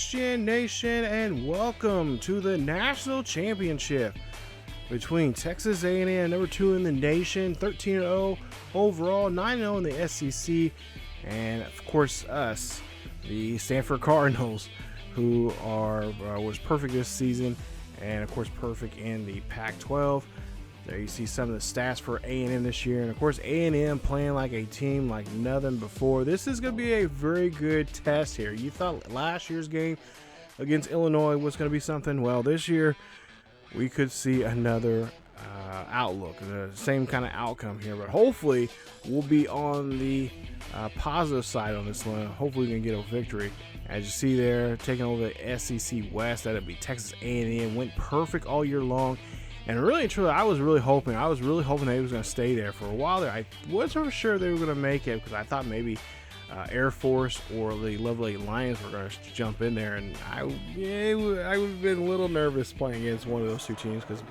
ESGN Nation, and welcome to the National Championship between Texas A&M, number 2 in the nation, 13-0 overall, 9-0 in the SEC, and of course us, the Stanford Cardinals, who was perfect this season, and of course perfect in the Pac-12. There you see some of the stats for A&M this year, and of course A&M playing like a team like nothing before. This is going to be a very good test here. You thought last year's game against Illinois was going to be something. Well, this year we could see another outlook, the same kind of outcome here, but hopefully we'll be on the positive side on this one. Hopefully we can get a victory. As you see there, taking over the SEC West, that'd be Texas A&M. Went perfect all year long. And really and truly, I was really hoping they was going to stay there for a while there. I wasn't sure they were going to make it because I thought maybe Air Force or the Lovely Lions were going to jump in there. And I would have been a little nervous playing against one of those two teams because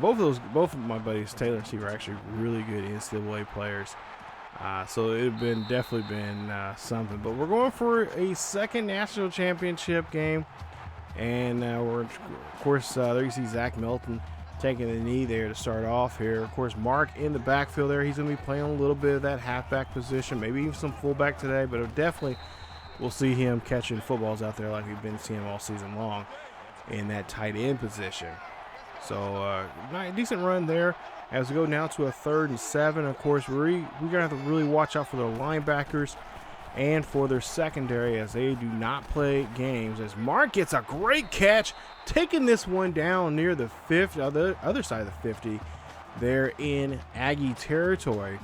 both of my buddies, Taylor and Steve, are actually really good NCAA players. So it would definitely been something. But we're going for a second national championship game. And we're, of course, there you see Zach Melton taking the knee there to start off here. Of course, Mark in the backfield there. He's going to be playing a little bit of that halfback position, maybe even some fullback today, but definitely we'll see him catching footballs out there like we've been seeing all season long in that tight end position. So, decent run there as we go now to a 3rd and 7. Of course, we're going to have to really watch out for their linebackers and for their secondary as they do not play games. As Mark gets a great catch, taking this one down near the other side of the 50 there in Aggie territory.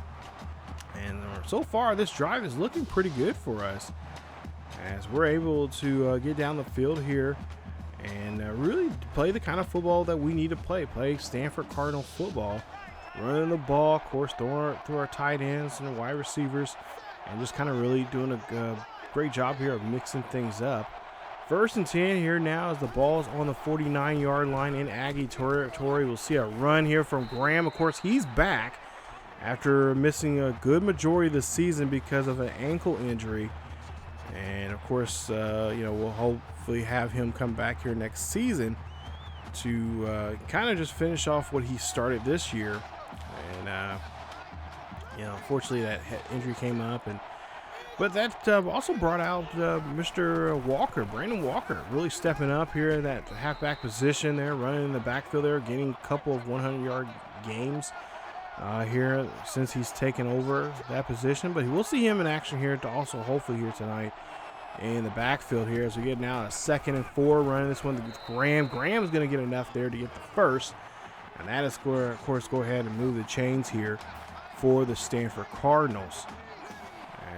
And so far, this drive is looking pretty good for us as we're able to get down the field here and really play the kind of football that we need to play Stanford Cardinal football, running the ball, of course, through our tight ends and wide receivers, and just kind of really doing a great job here of mixing things up. 1st and 10 here now as the ball's on the 49-yard line in Aggie territory. We'll see a run here from Graham. Of course, he's back after missing a good majority of the season because of an ankle injury. And, of course, we'll hopefully have him come back here next season to kind of just finish off what he started this year. And, unfortunately that injury came up, but that also brought out Mr. Walker, Brandon Walker, really stepping up here in that halfback position there, running in the backfield there, getting a couple of 100-yard games here since he's taken over that position. But we'll see him in action here to also hopefully here tonight in the backfield here as we get now a 2nd and 4, running this one with Graham. Graham's going to get enough there to get the first, and that is going to, of course, go ahead and move the chains here for the Stanford Cardinals.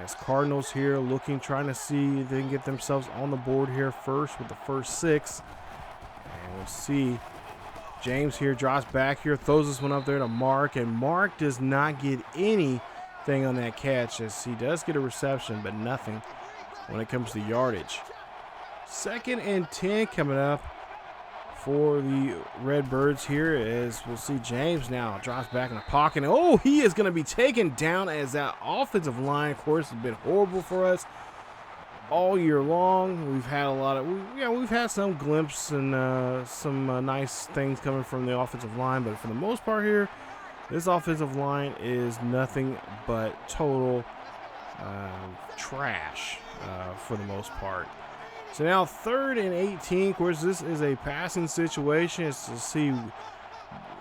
As Cardinals here trying to see if they can get themselves on the board here first with the first 6. And we'll see James here drops back here, throws this one up there to Mark, and Mark does not get anything on that catch as he does get a reception, but nothing when it comes to yardage. 2nd and 10 coming up for the Redbirds here as we'll see James now drops back in the pocket. Oh, he is going to be taken down as that offensive line, of course, has been horrible for us all year long. We've had we've had some glimpses and some nice things coming from the offensive line, but for the most part here, this offensive line is nothing but total trash for the most part. So now 3rd and 18. Of course, this is a passing situation. It's to see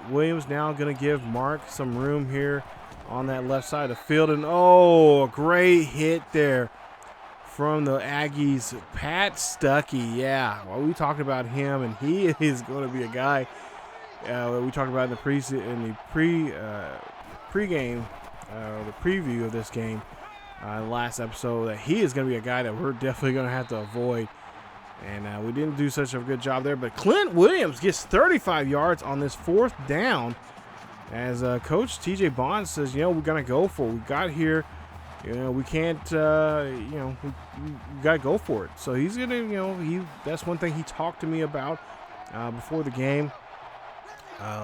Williams now going to give Mark some room here on that left side of the field. And a great hit there from the Aggies, Pat Stuckey. Yeah, well, we talked about him, and he is going to be a guy that we talked about in the pregame, the preview of this game. Last episode, that he is going to be a guy that we're definitely going to have to avoid. And we didn't do such a good job there. But Clint Williams gets 35 yards on this 4th down as Coach TJ Bond says, we're going to go for it. We got here. We can't, we got to go for it. So he's going to, that's one thing he talked to me about before the game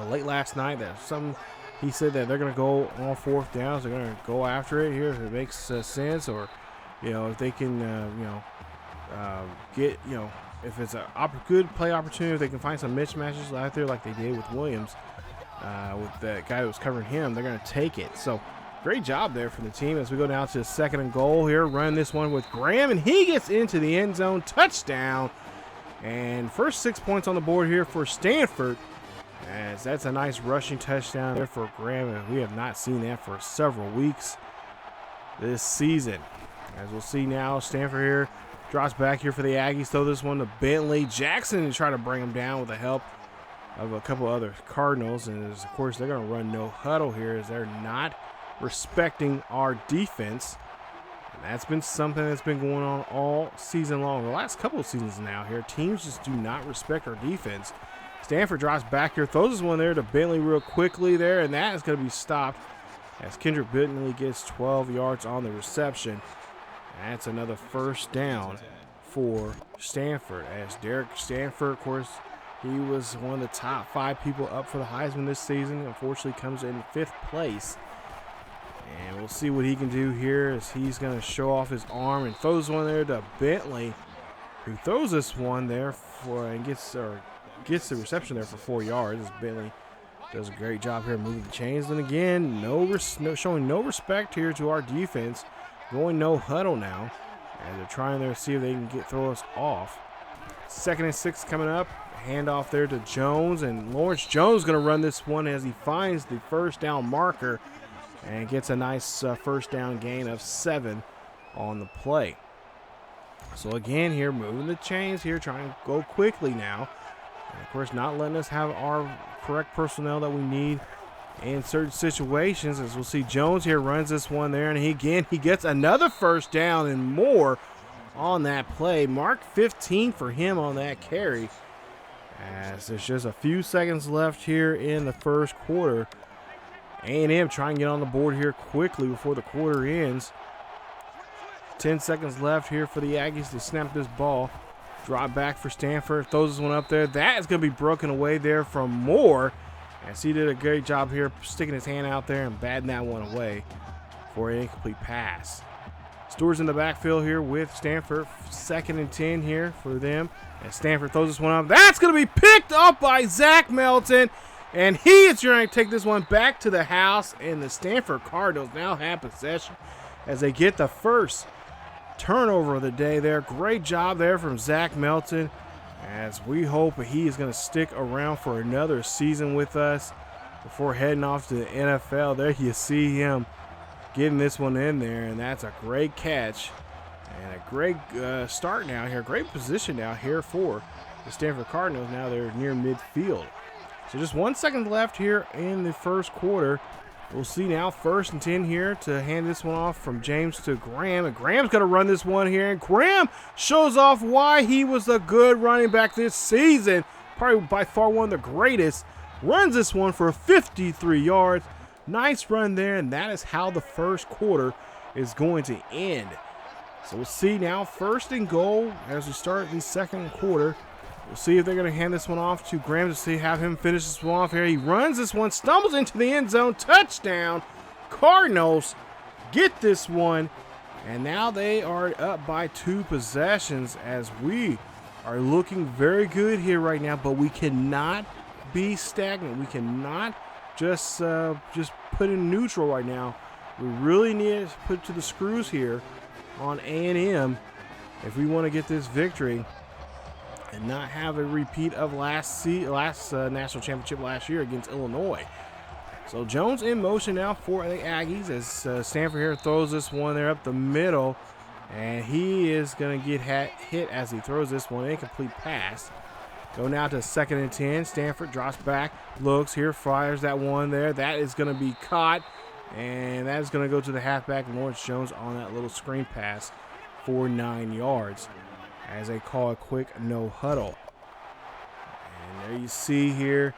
late last night. He said that they're going to go on 4th downs. They're going to go after it here if it makes sense, or if they can, get if it's a good play opportunity, if they can find some mismatches out there like they did with Williams, with the guy that was covering him, they're going to take it. So great job there for the team as we go down to the 2nd and goal here. Run this one with Graham, and he gets into the end zone. Touchdown. And first 6 points on the board here for Stanford, as that's a nice rushing touchdown there for Graham, and we have not seen that for several weeks this season. As we'll see now, Stanford here drops back here for the Aggies. Throw this one to Bentley Jackson and try to bring him down with the help of a couple other Cardinals. And of course, they're going to run no huddle here as they're not respecting our defense. And that's been something that's been going on all season long. The last couple of seasons now here, teams just do not respect our defense. Stanford drops back here, throws this one there to Bentley real quickly there, and that is going to be stopped as Kendrick Bentley gets 12 yards on the reception. That's another first down for Stanford, as Derek Stanford, of course, he was one of the top 5 people up for the Heisman this season. Unfortunately, comes in 5th place. And we'll see what he can do here as he's going to show off his arm and throws one there to Bentley, who throws this one there for and gets the reception there for 4 yards. As Bentley does a great job here moving the chains. And again, showing no respect here to our defense. Going no huddle now, and they're trying there to see if they can throw us off. 2nd and 6 coming up. Handoff there to Jones, and Lawrence Jones going to run this one as he finds the first down marker and gets a nice first down gain of 7 on the play. So again here, moving the chains here, trying to go quickly now. And of course, not letting us have our correct personnel that we need in certain situations. As we'll see, Jones here runs this one there, and he gets another first down and more on that play. Mark 15 for him on that carry. As there's just a few seconds left here in the first quarter. A&M trying to get on the board here quickly before the quarter ends. 10 seconds left here for the Aggies to snap this ball. Drop back for Stanford. Throws this one up there. That is going to be broken away there from Moore. As he did a great job here sticking his hand out there and batting that one away for an incomplete pass. Stewart's in the backfield here with Stanford. 2nd and 10 here for them. And Stanford throws this one up. That's going to be picked up by Zach Melton. And he is trying to take this one back to the house. And the Stanford Cardinals now have possession as they get the first turnover of the day there. Great job there from Zach Melton, as we hope he is going to stick around for another season with us before heading off to the NFL. There you see him getting this one in there, and that's a great catch and a great start now here. Great position now here for the Stanford Cardinals. Now they're near midfield. So just 1 second left here in the first quarter. We'll see now 1st and 10 here to hand this one off from James to Graham. And Graham's going to run this one here. And Graham shows off why he was a good running back this season. Probably by far one of the greatest. Runs this one for 53 yards. Nice run there. And that is how the first quarter is going to end. So we'll see now 1st and goal as we start the second quarter. We'll see if they're going to hand this one off to Graham to have him finish this one off here. He runs this one, stumbles into the end zone. Touchdown. Cardinals get this one. And now they are up by 2 possessions as we are looking very good here right now. But we cannot be stagnant. We cannot just put in neutral right now. We really need to put to the screws here on A&M if we want to get this victory and not have a repeat of last national championship last year against Illinois. So Jones in motion now for the Aggies as Stanford here throws this one there up the middle, and he is going to get hit as he throws this one. Incomplete pass. Go now to 2nd and 10. Stanford drops back, looks here, fires that one there. That is going to be caught, and that is going to go to the halfback Lawrence Jones on that little screen pass for 9 yards. As they call a quick no huddle. And there you see here,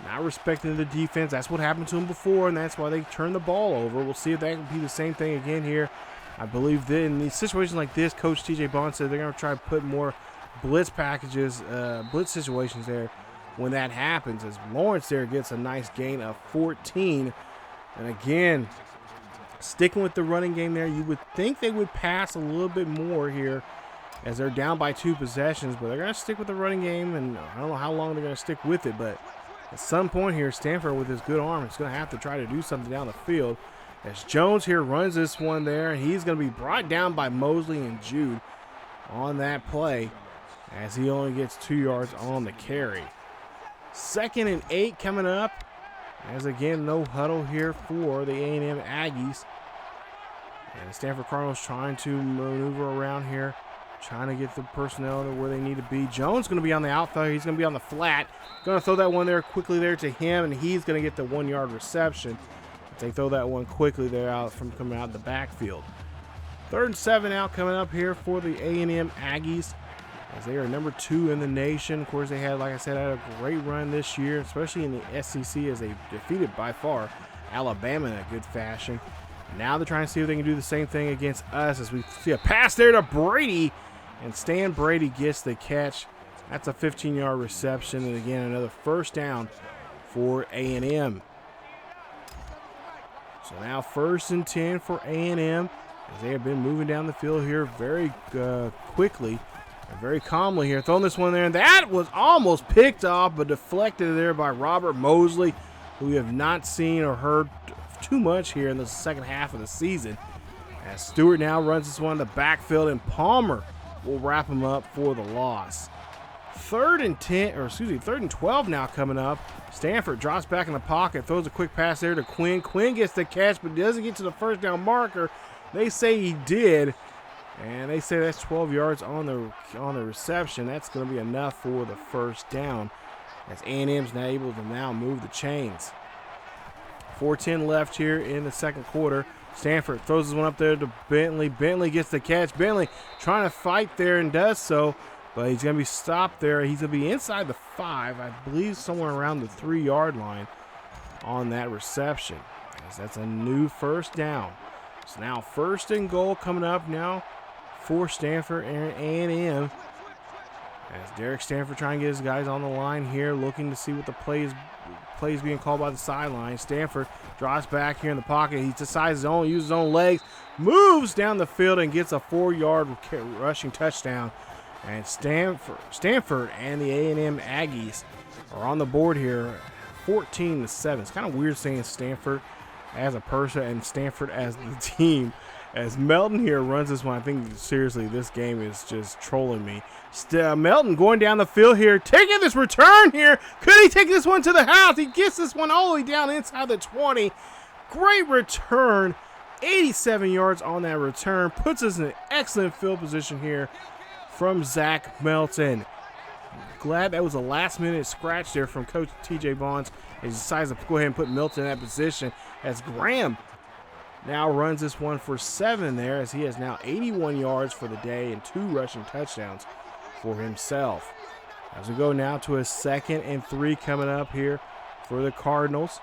not respecting the defense. That's what happened to him before, and that's why they turned the ball over. We'll see if that can be the same thing again here. I believe that in these situations like this, Coach TJ Bond said they're going to try to put more blitz packages, blitz situations there when that happens, as Lawrence there gets a nice gain of 14. And again, sticking with the running game there, you would think they would pass a little bit more here as they're down by 2 possessions, but they're going to stick with the running game, and I don't know how long they're going to stick with it, but at some point here, Stanford with his good arm is going to have to try to do something down the field. As Jones here runs this one there, and he's going to be brought down by Mosley and Jude on that play, as he only gets 2 yards on the carry. 2nd and 8 coming up, as again, no huddle here for the A&M Aggies. And the Stanford Cardinals trying to maneuver around here, trying to get the personnel to where they need to be. Jones going to be on the outside. He's going to be on the flat. Going to throw that one there quickly there to him, and he's going to get the 1-yard reception. They throw that one quickly there out from coming out of the backfield. 3rd and 7 out coming up here for the A&M Aggies, as they are number 2 in the nation. Of course, they had, like I said, had a great run this year, especially in the SEC, as they defeated by far Alabama in a good fashion. Now they're trying to see if they can do the same thing against us, as we see a pass there to Brady, and Stan Brady gets the catch. That's a 15-yard reception, and again, another first down for A&M. So now 1st and 10 for A&M, as they have been moving down the field here very quickly and very calmly here. Throwing this one there, and that was almost picked off, but deflected there by Robert Mosley, who we have not seen or heard too much here in the second half of the season. As Stewart now runs this one in the backfield, and Palmer will wrap him up for the loss. 3rd and 12 now coming up. Stanford drops back in the pocket, throws a quick pass there to Quinn. Quinn gets the catch, but doesn't get to the first down marker. They say he did, and they say that's 12 yards on the reception. That's going to be enough for the first down, as A&M's now able to now move the chains. 4:10 left here in the second quarter. Stanford throws this one up there to Bentley. Bentley gets the catch. Bentley trying to fight there and does so, but he's going to be stopped there. He's going to be inside the 5, I believe somewhere around the 3-yard line on that reception, as that's a new first down. So now 1st and goal coming up now for Stanford and A&M, as Derek Stanford trying to get his guys on the line here, looking to see what the plays being called by the sideline. Stanford drops back here in the pocket. He decides to use his own legs, moves down the field, and gets a 4-yard rushing touchdown. And Stanford and the A&M Aggies are on the board here, 14-7. It's kind of weird saying Stanford as a person and Stanford as the team, as Melton here runs this one. I think, seriously, this game is just trolling me. Melton going down the field here, taking this return here. Could he take this one to the house? He gets this one all the way down inside the 20. Great return. 87 yards on that return. Puts us in an excellent field position here from Zach Melton. Glad that was a last-minute scratch there from Coach T.J. Bonds. He decides to go ahead and put Melton in that position, as Graham now runs this one for 7 there, as he has now 81 yards for the day and 2 rushing touchdowns for himself. As we go now to a 2nd and 3 coming up here for the Cardinals.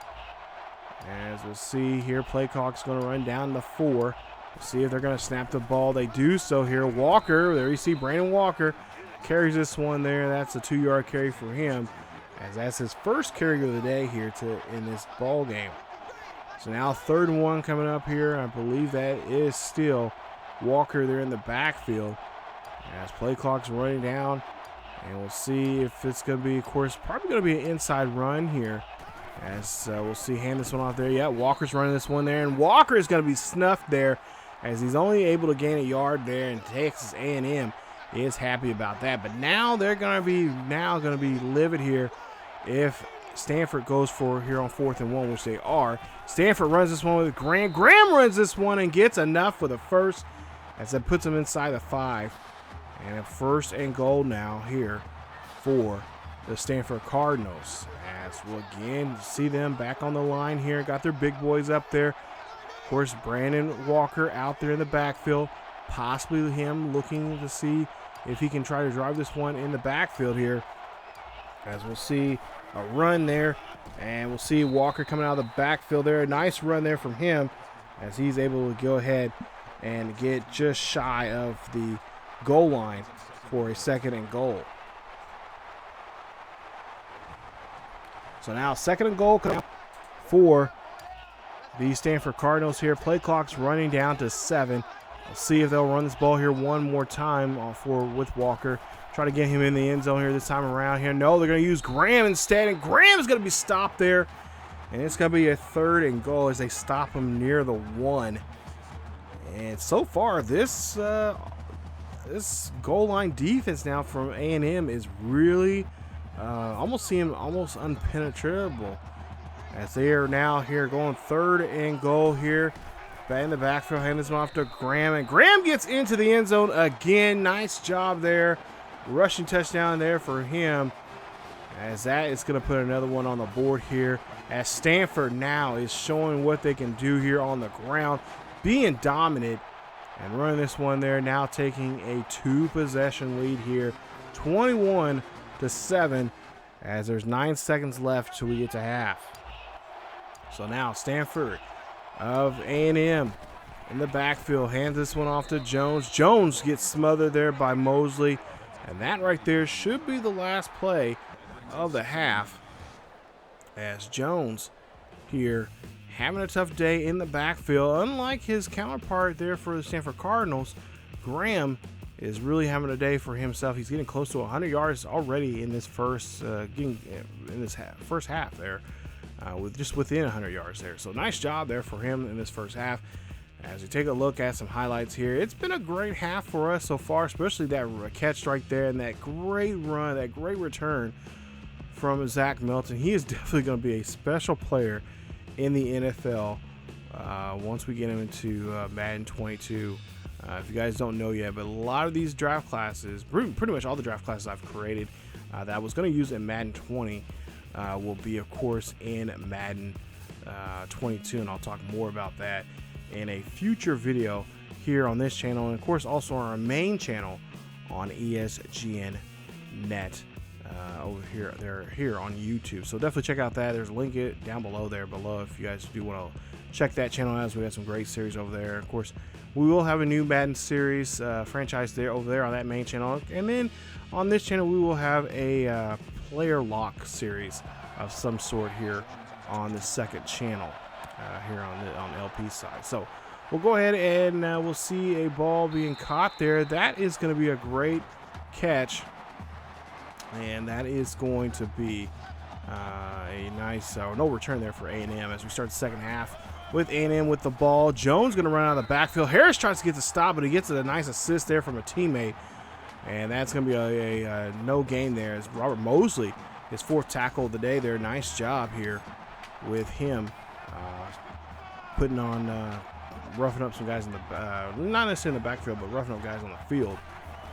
As we'll see here, play clock's going to run down to 4. We'll see if they're going to snap the ball. They do so here. Walker, there you see Brandon Walker carries this one there. That's a 2-yard carry for him, as that's his first carry of the day here in this ball game. So now 3rd and 1 coming up here. I believe that is still Walker there in the backfield, as play clock's running down. And we'll see if it's going to be, of course, probably going to be an inside run here. As we'll see, hand this one off there. Yeah, Walker's running this one there, and Walker is going to be snuffed there, as he's only able to gain a yard there, and Texas A&M is happy about that. But now they're going to be livid here if Stanford goes for here on 4th and 1, which they are. Stanford runs this one with Graham. Graham runs this one and gets enough for the first, as that puts him inside the 5. And a 1st and goal now here for the Stanford Cardinals. As we'll again see them back on the line here. Got their big boys up there. Of course, Brandon Walker out there in the backfield. Possibly him looking to see if he can try to drive this one in the backfield here. As we'll see a run there. And we'll see Walker coming out of the backfield there. A nice run there from him, as he's able to go ahead and get just shy of the goal line for a 2nd and goal. So now 2nd and goal for the Stanford Cardinals here. Play clock's running down to 7. Let's see if they'll run this ball here one more time with Walker. Try to get him in the end zone here this time around here. No, they're going to use Graham instead, and Graham is going to be stopped there. And it's going to be a 3rd and goal as they stop him near the 1. And so far, this goal line defense now from A&M is really almost unpenetrable, as they are now here going 3rd and goal here. Back in the backfield, hand this one off to Graham, and Graham gets into the end zone again. Nice job there. Rushing touchdown there for him, as that is going to put another one on the board here, as Stanford now is showing what they can do here on the ground, being dominant and running this one there, now taking a 2-possession lead here, 21-7, as there's 9 seconds left till we get to half. So now Stanford of A&M in the backfield hands this one off to Jones. Jones gets smothered there by Mosley, and that right there should be the last play of the half, as Jones here having a tough day in the backfield. Unlike his counterpart there for the Stanford Cardinals, Graham is really having a day for himself. He's getting close to 100 yards already in this first half there, with just within 100 yards there. So nice job there for him in this first half. As we take a look at some highlights here, it's been a great half for us so far, especially that catch right there and that great run, that great return from Zach Milton. He is definitely going to be a special player in the NFL once we get him into Madden 22. If you guys don't know yet, but a lot of these draft classes, pretty much all the draft classes I've created that I was going to use in Madden 20 will be, of course, in Madden 22, and I'll talk more about that in a future video here on this channel, and of course also on our main channel on ESGNet over here. They're here on YouTube, so definitely check out that. There's a link down below if you guys do want to check that channel out, as we got some great series over there. Of course, we will have a new Madden series franchise over there on that main channel, and then on this channel we will have a player lock series of some sort here on the second channel here on LP side. So we'll go ahead and we'll see a ball being caught there. That is going to be a great catch, and that is going to be a nice no return there for A&M as we start the second half with A&M with the ball. Jones going to run out of the backfield. Harris tries to get the stop, but he gets a nice assist there from a teammate, and that's going to be a no gain there as Robert Mosley, his 4th tackle of the day there. Nice job here with him putting on roughing up some guys in the not necessarily in the backfield, but roughing up guys on the field.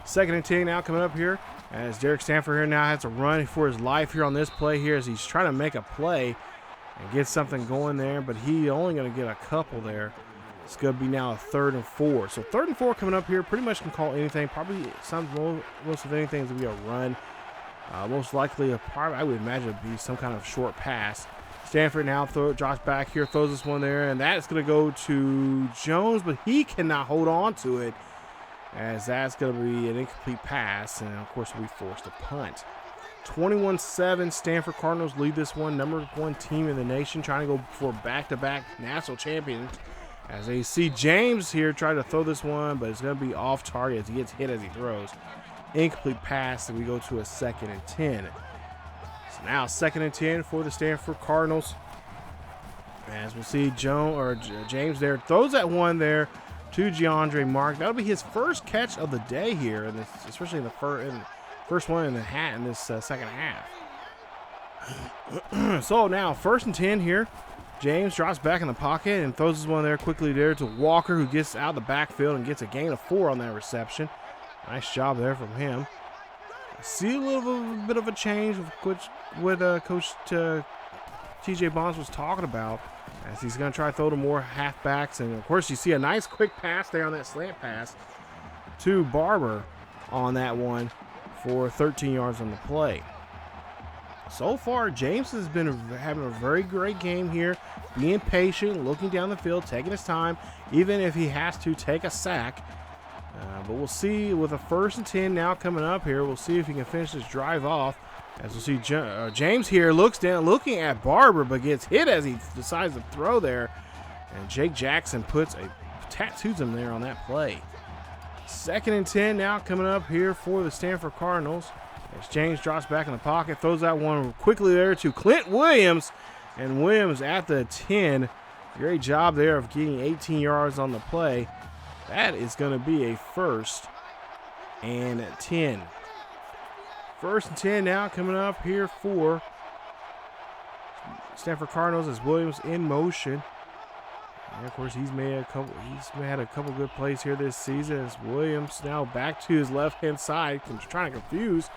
2nd and 10 now coming up here, as Derek Stanford here now has to run for his life here on this play here, as he's trying to make a play and get something going there, but he only going to get a couple there. It's going to be now a 3rd and 4. So 3rd and 4 coming up here, pretty much can call anything. Probably most of anything is going to be a run. Most likely, I would imagine it would be some kind of short pass. Stanford now drops back here, throws this one there, and that's going to go to Jones, but he cannot hold on to it, as that's going to be an incomplete pass, and of course we forced a punt. 21-7, Stanford Cardinals lead this one, #1 team in the nation, trying to go for back-to-back national champions, as they see James here try to throw this one, but it's going to be off target as he gets hit as he throws. Incomplete pass, and we go to a 2nd and 10. So now 2nd and 10 for the Stanford Cardinals, as we'll see James there throws that one there to DeAndre Mark. That'll be his first catch of the day here, and especially in the first one in this second half. So now 1st and 10 here. James drops back in the pocket and throws this one there quickly there to Walker, who gets out of the backfield and gets a gain of 4 on that reception. Nice job there from him. See a little bit of a change of what Coach T.J. Bonds was talking about, as he's going to try to throw to more halfbacks. And, of course, you see a nice quick pass there on that slant pass to Barber on that one for 13 yards on the play. So far, James has been having a very great game here, being patient, looking down the field, taking his time, even if he has to take a sack. But we'll see with a 1st and 10 now coming up here. We'll see if he can finish this drive off. As we'll see James here looks down, looking at Barber, but gets hit as he decides to throw there. And Jake Jackson puts a tattoos him there on that play. 2nd and 10 now coming up here for the Stanford Cardinals. As James drops back in the pocket, throws that one quickly there to Clint Williams. And Williams at the 10. Great job there of getting 18 yards on the play. That is going to be a 1st and 10. 1st and 10 now coming up here for Stanford Cardinals as Williams in motion. And of course, he's had a couple good plays here this season as Williams now back to his left-hand side, trying to confuse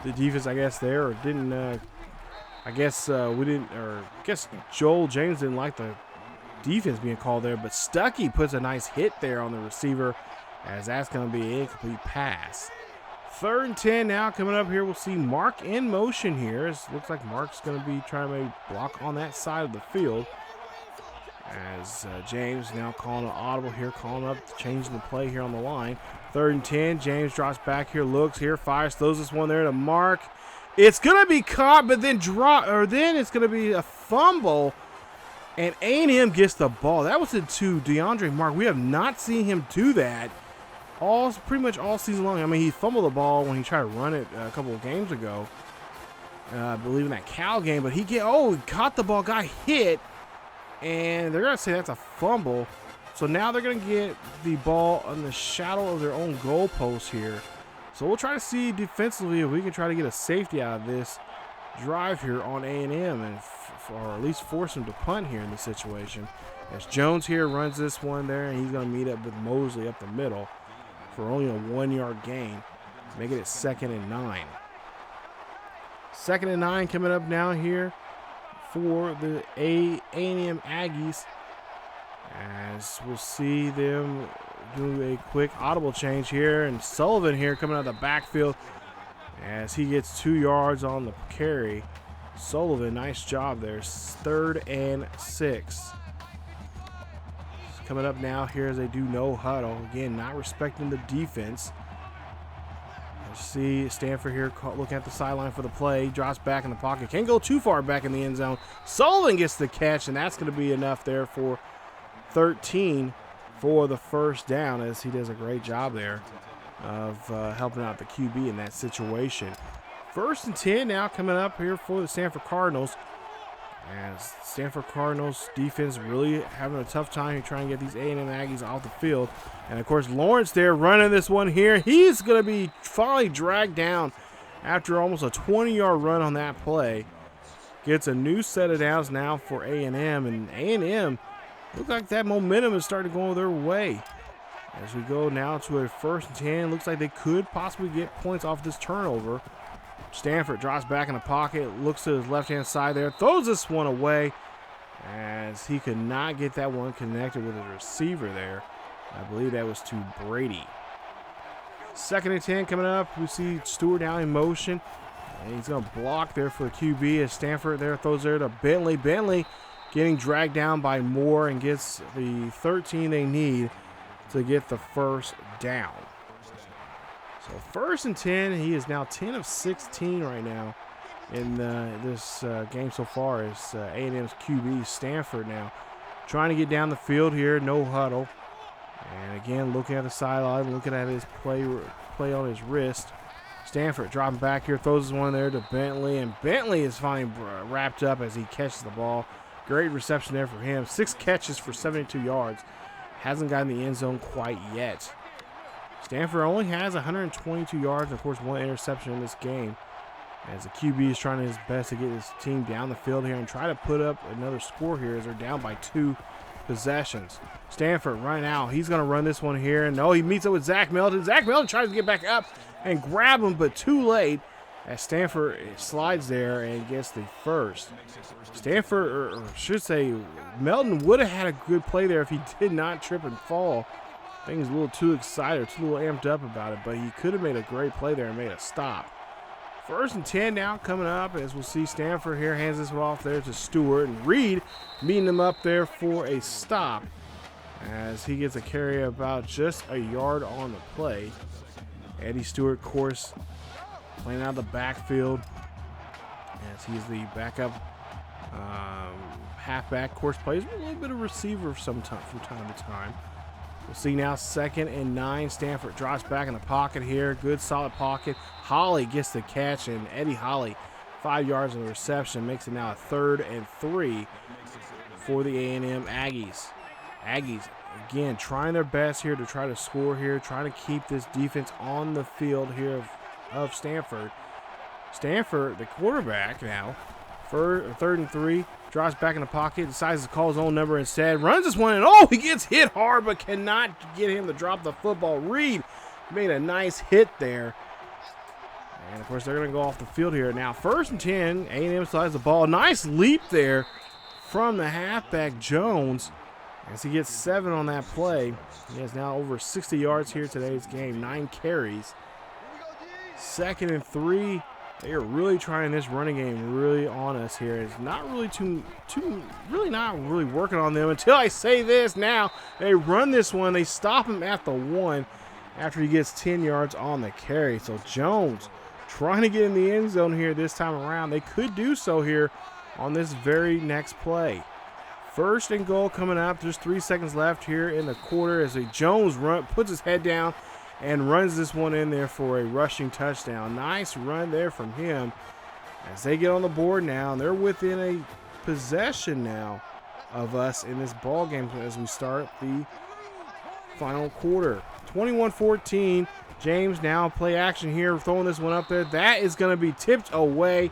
the defense, I guess, there, or didn't. I guess Joel James didn't like the defense being called there, but Stuckey puts a nice hit there on the receiver, as that's going to be an incomplete pass. 3rd and 10 now coming up here. We'll see Mark in motion here. It looks like Mark's going to be trying to maybe block on that side of the field. As James now calling an audible here, calling up, changing the play here on the line. 3rd and 10. James drops back here, looks here, fires, throws this one there to Mark. It's going to be caught, but then then it's going to be a fumble. And A&M gets the ball. That was to DeAndre Mark. We have not seen him do that pretty much all season long. I mean, he fumbled the ball when he tried to run it a couple of games ago. I believe in that Cal game. But he caught the ball, got hit. And they're going to say that's a fumble. So now they're going to get the ball on the shadow of their own goalpost here. So we'll try to see defensively if we can try to get a safety out of this drive here on A&M, or at least force him to punt here in this situation. As Jones here runs this one there, and he's going to meet up with Mosley up the middle for only a 1-yard gain, making it 2nd and 9. 2nd and 9 coming up now here for the A&M Aggies, as we'll see them do a quick audible change here, and Sullivan here coming out of the backfield as he gets 2 yards on the carry. Sullivan, nice job there. 3rd and 6. Coming up now here as they do no huddle. Again, not respecting the defense. See Stanford here looking at the sideline for the play. Drops back in the pocket. Can't go too far back in the end zone. Sullivan gets the catch, and that's going to be enough there for 13 for the 1st down, as he does a great job there of helping out the QB in that situation. 1st and 10 now coming up here for the Stanford Cardinals, as Stanford Cardinals defense really having a tough time trying to get these A&M Aggies off the field. And of course Lawrence there running this one here. He's going to be finally dragged down after almost a 20-yard run on that play. Gets a new set of downs now for A&M, and A&M look like that momentum is starting to go their way. As we go now to a 1st and 10, looks like they could possibly get points off this turnover. Stanford drops back in the pocket, looks to his left-hand side there, throws this one away as he could not get that one connected with his receiver there. I believe that was to Brady. 2nd and 10 coming up. We see Stewart down in motion, and he's going to block there for the QB as Stanford there throws there to Bentley. Bentley getting dragged down by Moore and gets the 13 they need to get the 1st down. So 1st and 10, he is now 10 of 16 right now in this game so far as A&M's QB. Stanford now trying to get down the field here, no huddle. And again, looking at the sideline, looking at his play on his wrist. Stanford dropping back here, throws one there to Bentley, and Bentley is finally wrapped up as he catches the ball. Great reception there for him. 6 catches for 72 yards. Hasn't gotten the end zone quite yet. Stanford only has 122 yards, and of course 1 interception in this game, as the QB is trying his best to get his team down the field here and try to put up another score here as they're down by 2 possessions. Stanford right now, he's going to run this one here, and he meets up with Zach Melton. Zach Melton tries to get back up and grab him, but too late as Stanford slides there and gets the 1st. Stanford, or should say Melton, would have had a good play there if he did not trip and fall. I think he's a little too excited, too little amped up about it, but he could have made a great play there and made a stop. 1st and 10 now coming up, as we'll see Stanford here hands this one off there to Stewart, and Reed meeting him up there for a stop as he gets a carry about just a yard on the play. Eddie Stewart, of course, playing out of the backfield as he's the backup halfback. Of course, plays a little bit of receiver from time to time. We'll see now 2nd and 9. Stanford drops back in the pocket here. Good solid pocket. Holly gets the catch, and Eddie Holly, 5 yards on the reception, makes it now a 3rd and 3 for the A&M Aggies. Aggies, again, trying their best here to try to score here, trying to keep this defense on the field here of Stanford. Stanford, the quarterback now, 3rd and 3, drops back in the pocket, decides to call his own number instead, runs this one, and oh, he gets hit hard, but cannot get him to drop the football. Reed made a nice hit there. And, of course, they're going to go off the field here. Now, 1st and 10, A&M still has the ball. Nice leap there from the halfback, Jones, as he gets 7 on that play. He has now over 60 yards here today's game, 9 carries. 2nd and 3. They are really trying this running game really on us here. It's not really not really working on them until I say this now. They run this one. They stop him at the 1 after he gets 10 yards on the carry. So Jones trying to get in the end zone here this time around. They could do so here on this very next play. 1st and goal coming up. There's 3 seconds left here in the quarter as Jones puts his head down and runs this one in there for a rushing touchdown. Nice run there from him as they get on the board now. And they're within a possession now of us in this ball game as we start the final quarter. 21-14. James now play action here, throwing this one up there. That is going to be tipped away.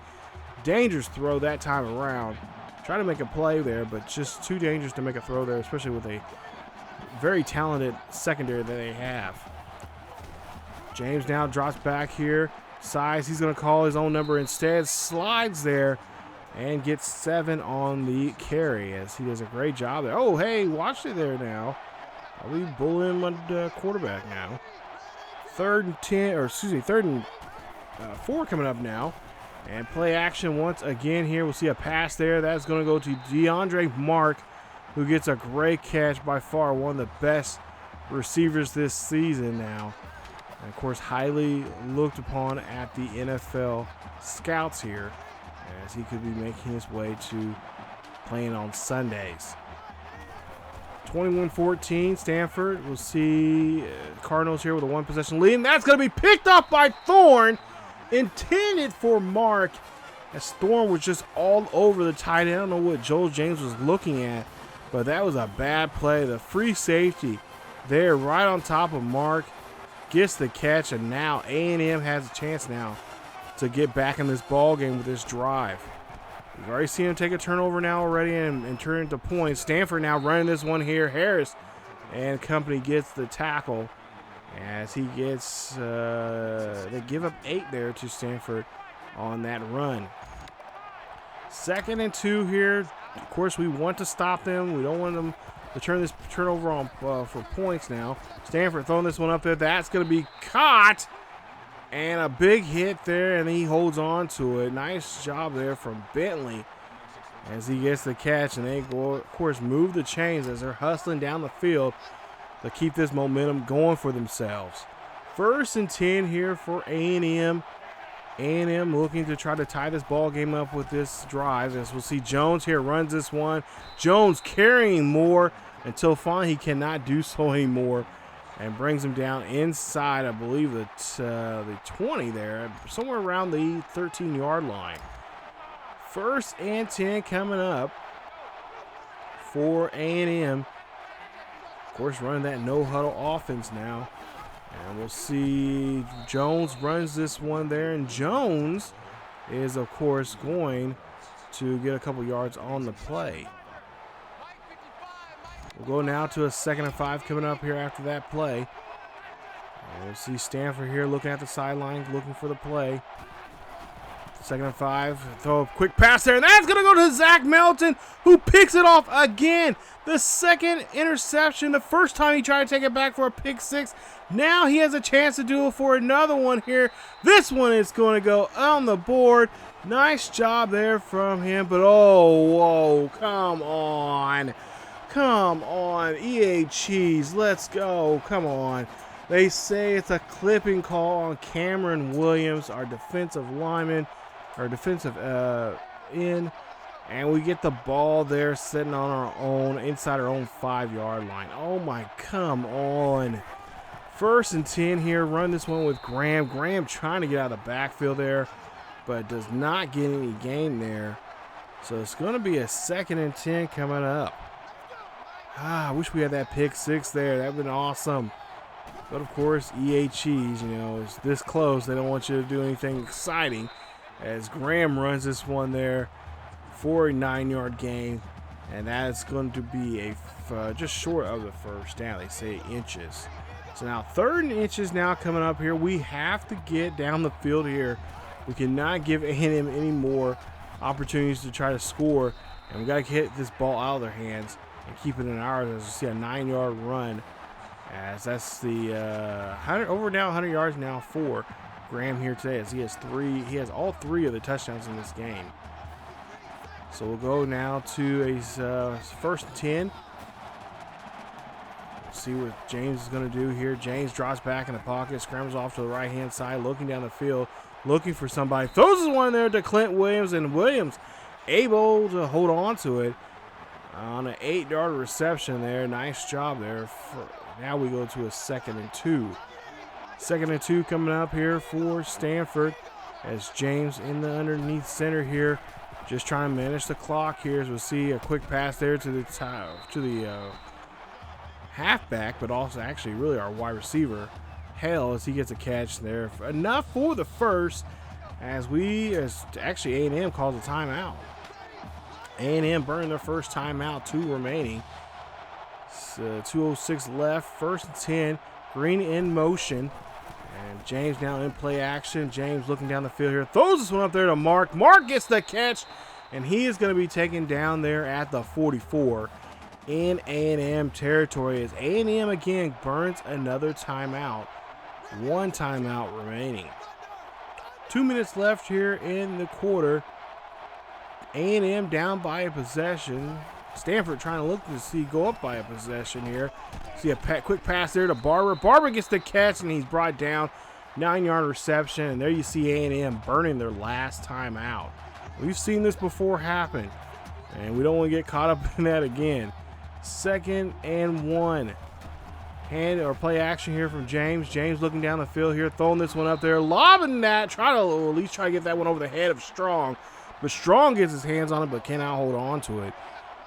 Dangerous throw that time around. Trying to make a play there, but just too dangerous to make a throw there, especially with a very talented secondary that they have. James now drops back here. Size, he's going to call his own number instead. Slides there and gets 7 on the carry as he does a great job there. Oh, hey, watch it there now. Are we bullying my quarterback now? 3rd and 4 coming up now. And play action once again here. We'll see a pass there. That's going to go to DeAndre Mark, who gets a great catch, by far one of the best receivers this season now. And, of course, highly looked upon at the NFL scouts here as he could be making his way to playing on Sundays. 21-14, Stanford. We'll see Cardinals here with a 1-possession lead. And that's going to be picked up by Thorne, intended for Mark, as Thorne was just all over the tight end. I don't know what Joel James was looking at, but that was a bad play. The free safety there right on top of Mark gets the catch, and now A&M has a chance now to get back in this ball game with this drive. We've already seen him take a turnover now already and turn into points. Stanford now running this one here. Harris and company gets the tackle as he gets, they give up 8 there to Stanford on that run. 2nd and 2 here. Of course, we want to stop them. We don't want them to turn this turnover on for points now. Stanford throwing this one up there. That's going to be caught. And a big hit there, and he holds on to it. Nice job there from Bentley as he gets the catch. And they go, of course, move the chains as they're hustling down the field to keep this momentum going for themselves. 1st and 10 here for A&M. A&M looking to try to tie this ball game up with this drive. As we'll see Jones here runs this one. Jones carrying more until finally he cannot do so anymore and brings him down inside, I believe, the 20 there, somewhere around the 13-yard line. 1st and 10 coming up for A&M. Of course, running that no-huddle offense now. And we'll see Jones runs this one there, and Jones is, of course, going to get a couple yards on the play. We'll go now to a 2nd and 5 coming up here after that play. And we'll see Stanford here looking at the sideline, looking for the play. 2nd and 5, throw a quick pass there, and that's going to go to Zach Melton, who picks it off again. The 2nd interception, the first time he tried to take it back for a pick 6. Now he has a chance to do it for another one here. This one is going to go on the board. Nice job there from him, but oh, whoa, come on. Come on, EA Cheese, let's go, come on. They say it's a clipping call on Cameron Williams, our defensive lineman, our defensive end. And we get the ball there sitting on our own, inside our own 5-yard line. Oh my, come on. 1st and 10 here. Run this one with Graham. Graham trying to get out of the backfield there, but does not get any gain there. So it's going to be a 2nd and 10 coming up. I wish we had that pick 6 there. That would have been awesome. But of course, EHEs, you know, is this close. They don't want you to do anything exciting. As Graham runs this one there for a 9-yard gain. And that is going to be a just short of the first down. They say inches. So now 3rd and inches now coming up here. We have to get down the field here. We cannot give A&M any more opportunities to try to score. And we got to get this ball out of their hands and keep it in ours. As you see, a 9-yard run. As that's the 100 yards now for Graham here today, as he has all 3 of the touchdowns in this game. So we'll go now to a 1st and 10. See what James is going to do here. James drops back in the pocket, scrambles off to the right-hand side, looking down the field, looking for somebody. Throws this one there to Clint Williams, and Williams able to hold on to it on an 8-yard reception there. Nice job there. Now we go to a 2nd and 2. 2nd and 2 coming up here for Stanford, as James in the underneath center here, just trying to manage the clock here. As we'll see a quick pass there to the halfback, but also actually really our wide receiver, Hale, as he gets a catch there. Enough for the first, as actually A&M calls a timeout. A&M burning their first timeout, 2 remaining. 2:06 left, 1st and 10. Green in motion. And James now in play action. James looking down the field here. Throws this one up there to Mark. Mark gets the catch, and he is going to be taken down there at the 44 in A&M territory, as A&M again burns another timeout. 1 timeout remaining. 2 minutes left here in the quarter. A&M down by a possession. Stanford trying to look to see go up by a possession here. See a quick pass there to Barber. Barber gets the catch, and he's brought down. 9-yard reception, and there you see A&M burning their last time out. We've seen this before happen, and we don't want to get caught up in that again. 2nd and 1. Hand or play action here from James. James looking down the field here, throwing this one up there, lobbing that, try to at least try to get that one over the head of Strong. But Strong gets his hands on it, but cannot hold on to it.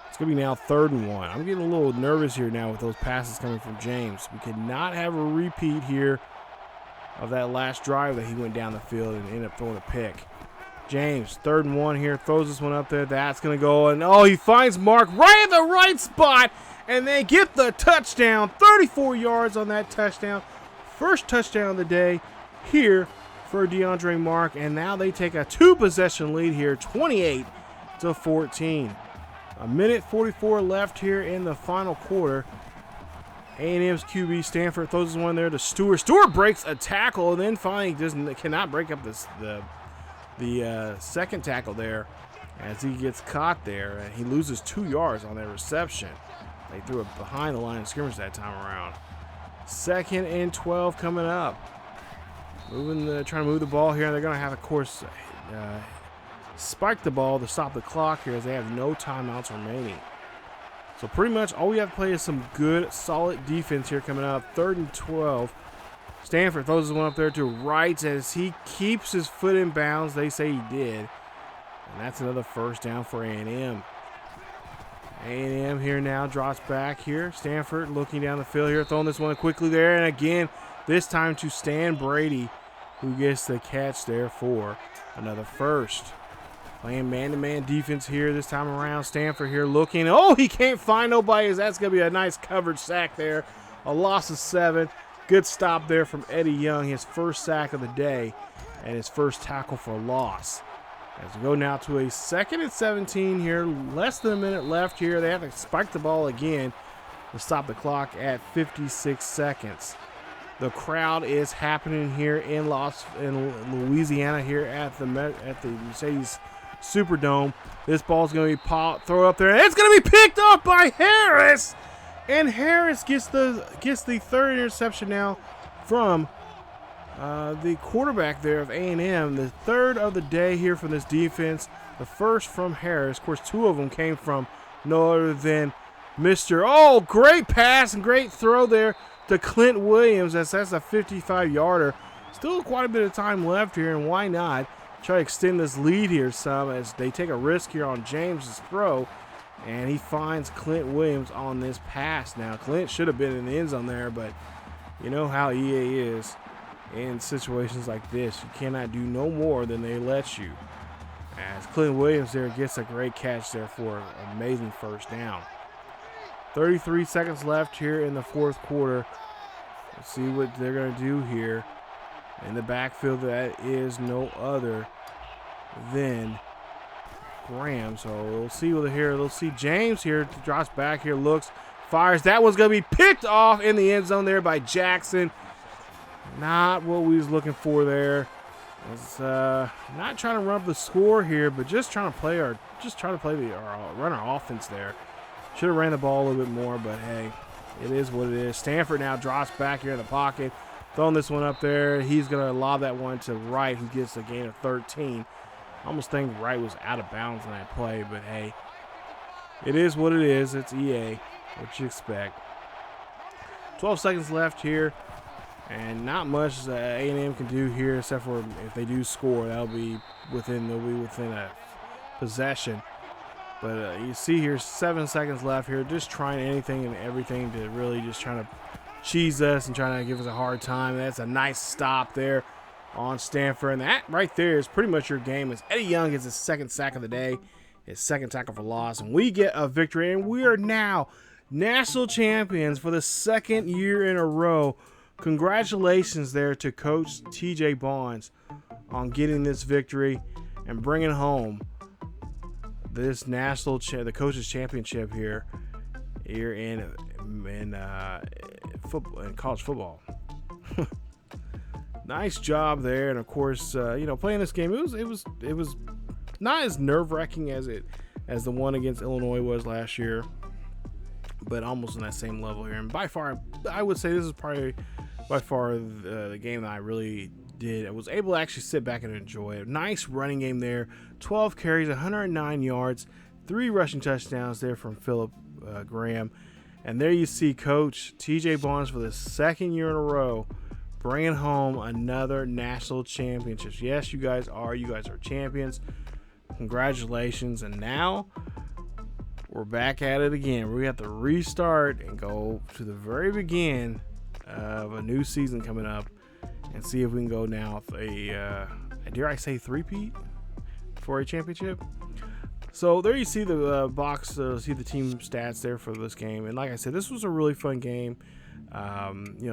It's going to be now 3rd and 1. I'm getting a little nervous here now with those passes coming from James. We cannot have a repeat here of that last drive that he went down the field and ended up throwing a pick. James, 3rd and 1 here, throws this one up there. That's going to go, and oh, he finds Mark right at the right spot, and they get the touchdown. 34 yards on that touchdown. First touchdown of the day here for DeAndre Mark, and now they take a 2-possession lead here, 28-14. A minute 44 left here in the final quarter. A&M's QB Stanford throws this one there to Stewart. Stewart breaks a tackle, and then finally cannot break up the second tackle there, as he gets caught there, and he loses 2 yards on that reception. They threw it behind the line of scrimmage that time around. 2nd and 12 coming up. Trying to move the ball here. They're going to have, of course, spike the ball to stop the clock here, as they have no timeouts remaining. So pretty much all we have to play is some good, solid defense here coming up. 3rd and 12. Stanford throws this one up there to Wright as he keeps his foot in bounds. They say he did. And that's another first down for A&M. A&M here now drops back here. Stanford looking down the field here, throwing this one quickly there. And again, this time to Stan Brady, who gets the catch there for another first. Playing man-to-man defense here this time around. Stanford here looking. Oh, he can't find nobody, as that's going to be a nice coverage sack there. A loss of 7. Good stop there from Eddie Young, his first sack of the day and his first tackle for loss. As we go now to a 2nd and 17 here. Less than a minute left here. They have to spike the ball again to stop the clock at 56 seconds. The crowd is happening here in Louisiana here at the Mercedes Superdome. This ball's going to be thrown up there, and it's going to be picked up by Harris. And Harris gets the 3rd interception now from the quarterback there of A&M, the third of the day here from this defense. The first from Harris. Of course, 2 of them came from no other than Mr. Oh, great pass and great throw there to Clint Williams. That's a 55-yarder. Still quite a bit of time left here, and why not try to extend this lead here some as they take a risk here on James's throw, and he finds Clint Williams on this pass. Now, Clint should have been in the end zone there, but you know how EA is in situations like this. You cannot do no more than they let you. As Clint Williams there gets a great catch there for an amazing first down. 33 seconds left here in the fourth quarter. Let's see what they're going to do here. In the backfield, that is no other than Graham. So we'll see what here. They'll see James here. Drops back here, looks, fires. That one's going to be picked off in the end zone there by Jackson. Not what we was looking for there. It's not trying to run up the score here, but just trying to play run our offense there. Should have ran the ball a little bit more, but hey, it is what it is. Stanford now drops back here in the pocket, throwing this one up there. He's going to lob that one to Wright, who gets a gain of 13. I almost think Wright was out of bounds in that play, but hey, it is what it is. It's EA, what you expect. 12 seconds left here. And not much A&M can do here, except for if they do score, they'll be within a possession. But you see here, 7 seconds left here, just trying anything and everything to really just trying to cheese us and trying to give us a hard time. That's a nice stop there on Stanford, and that right there is pretty much your game. As Eddie Young gets his second sack of the day, his second tackle for loss, and we get a victory, and we are now national champions for the second year in a row. Congratulations there to Coach TJ Bonds on getting this victory and bringing home this the coaches championship here in football, in college football. Nice job there, and of course, playing this game, it was not as nerve-wracking as the one against Illinois was last year, but almost on that same level here. And by far, I would say this is probably by far the game that I really did. I was able to actually sit back and enjoy it. Nice running game there. 12 carries, 109 yards, 3 rushing touchdowns there from Philip Graham. And there you see Coach TJ Bonds for the second year in a row bringing home another national championship. Yes, you guys are champions. Congratulations. And now we're back at it again. We have to restart and go to the very beginning of a new season coming up and see if we can go now with dare I say three-peat for a championship. So there you see the box, see the team stats there for this game. And like I said, this was a really fun game.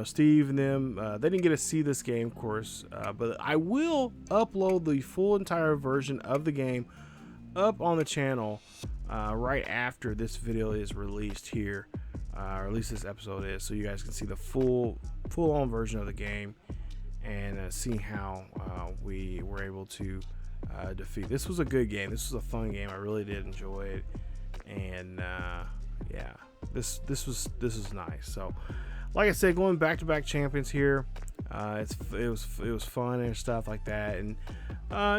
Steve and them, they didn't get to see this game, of course, but I will upload the full entire version of the game up on the channel right after this video is released here, or at least this episode is, so you guys can see the full-on version of the game and see how we were able to defeat. This was a good game. This was a fun game. I really did enjoy it, and this is nice. So, like I said, going back-to-back champions here, it was fun and stuff like that, and now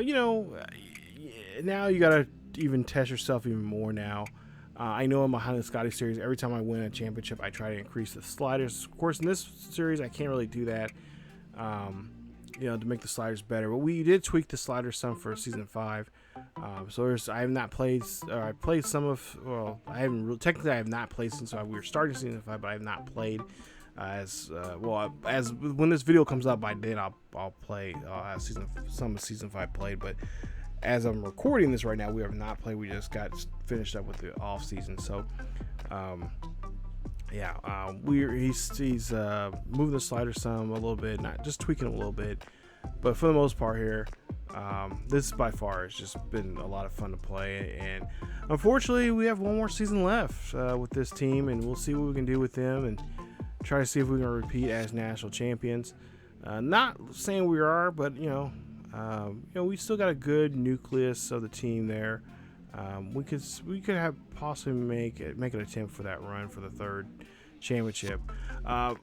you gotta even test yourself even more now. I know in my Behind the Scotty series, every time I win a championship, I try to increase the sliders. Of course, in this series, I can't really do that, to make the sliders better. But we did tweak the sliders some for season 5. I have not played. I played some of. Well, I haven't really, technically. I have not played since we were starting season 5, but I have not played as when this video comes out. By then, I'll play. I'll have some of season 5 played, but as I'm recording this right now, we have not played. We just got finished up with the off season. So, he's moving the slider some a little bit, not just tweaking a little bit, but for the most part here, this by far has just been a lot of fun to play. And unfortunately, we have one more season left with this team, and we'll see what we can do with them and try to see if we can repeat as national champions. Not saying we are, but we still got a good nucleus of the team there. We could have possibly make an attempt for that run for the third championship.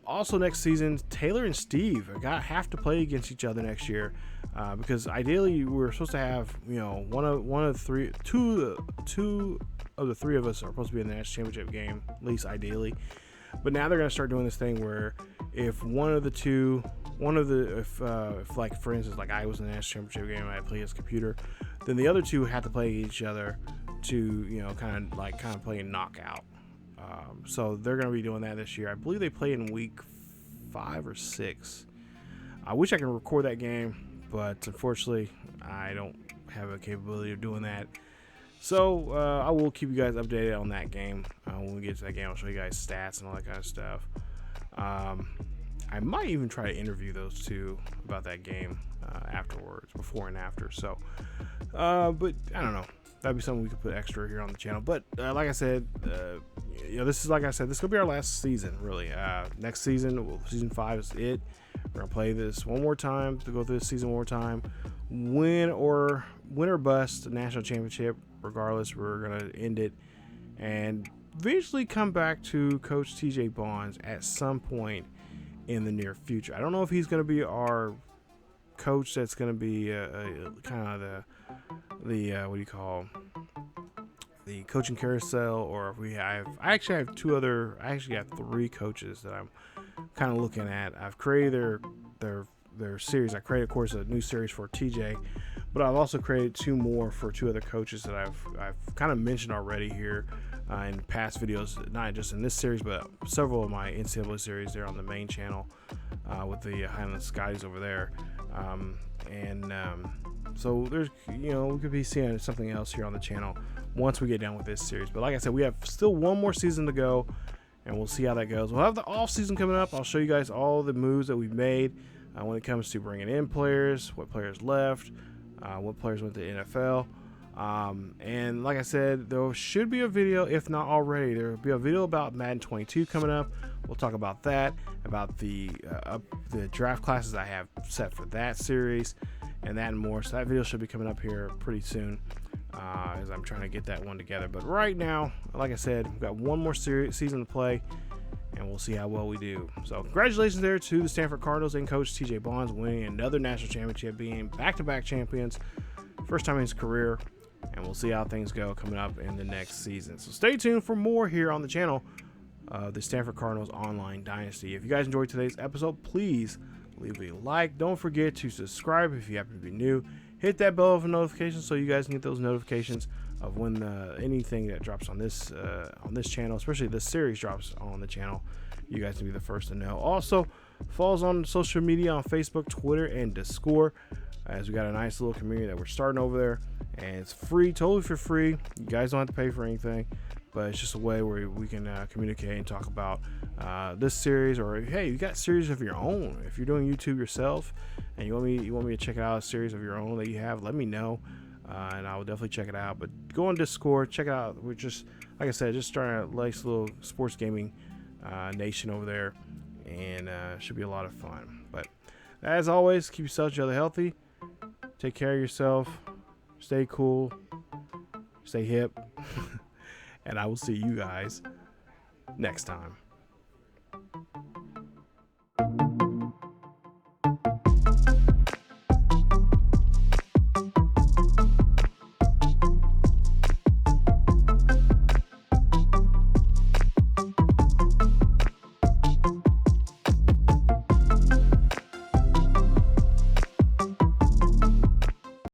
Also next season, Taylor and Steve have to play against each other next year, because ideally we're supposed to have, you know, two of the three of us are supposed to be in the national championship game, at least ideally. But now they're going to start doing this thing where if if like for instance, like I was in the national championship game and I play his computer, then the other two have to play each other to, you know, kind of play a knockout. So they're going to be doing that this year. I believe they play in week 5 or 6. I wish I could record that game, but unfortunately I don't have a capability of doing that. So I will keep you guys updated on that game. When we get to that game, I'll show you guys stats and all that kind of stuff. I might even try to interview those two about that game afterwards, before and after. So, but I don't know. That'd be something we could put extra here on the channel. But like I said, you know, this is gonna be our last season, really. Next season, season 5 is it. We're gonna play this one more time, to go through this season one more time. Win or bust, national championship. Regardless, we're gonna end it and eventually come back to Coach TJ Bonds at some point in the near future. I don't know if he's gonna be our coach. That's gonna be kind of the what do you call, the coaching carousel, or if we have, I actually have 3 coaches that I'm kind of looking at. I've created their series. I created, of course, a new series for TJ, but I've also created 2 more for 2 other coaches that I've kind of mentioned already here in past videos, not just in this series, but several of my NCAA series there on the main channel with the Highland Skies over there. So there's, you know, we could be seeing something else here on the channel once we get done with this series. But like I said, we have still one more season to go, and we'll see how that goes. We'll have the off season coming up. I'll show you guys all the moves that we've made when it comes to bringing in players, what players left, what players went to NFL. And like I said, there should be a video, if not already, there will be a video about Madden 22 coming up. We'll talk about that, about the draft classes I have set for that series, and that and more. So that video should be coming up here pretty soon, as I'm trying to get that one together. But right now, like I said, we've got one more season to play, and we'll see how well we do. So congratulations there to the Stanford Cardinals and Coach TJ Bonds winning another national championship, being back-to-back champions, first time in his career. And we'll see how things go coming up in the next season. So stay tuned for more here on the channel, the Stanford Cardinals Online Dynasty. If you guys enjoyed today's episode, please leave a like. Don't forget to subscribe if you happen to be new. Hit that bell for notifications so you guys can get those notifications of when anything that drops on this channel, especially this series, drops on the channel. You guys can be the first to know. Also, follow us on social media on Facebook, Twitter, and Discord, as we got a nice little community that we're starting over there. And it's free, totally for free. You guys don't have to pay for anything, but it's just a way where we can communicate and talk about this series, or hey, you got series of your own. If you're doing YouTube yourself and you want me to check out a series of your own that you have, let me know, and I will definitely check it out. But go on Discord, check it out. We're just, like I said, just starting a nice little sports gaming nation over there, and should be a lot of fun. But as always, keep yourself, each other healthy. Take care of yourself. Stay cool, stay hip, and I will see you guys next time.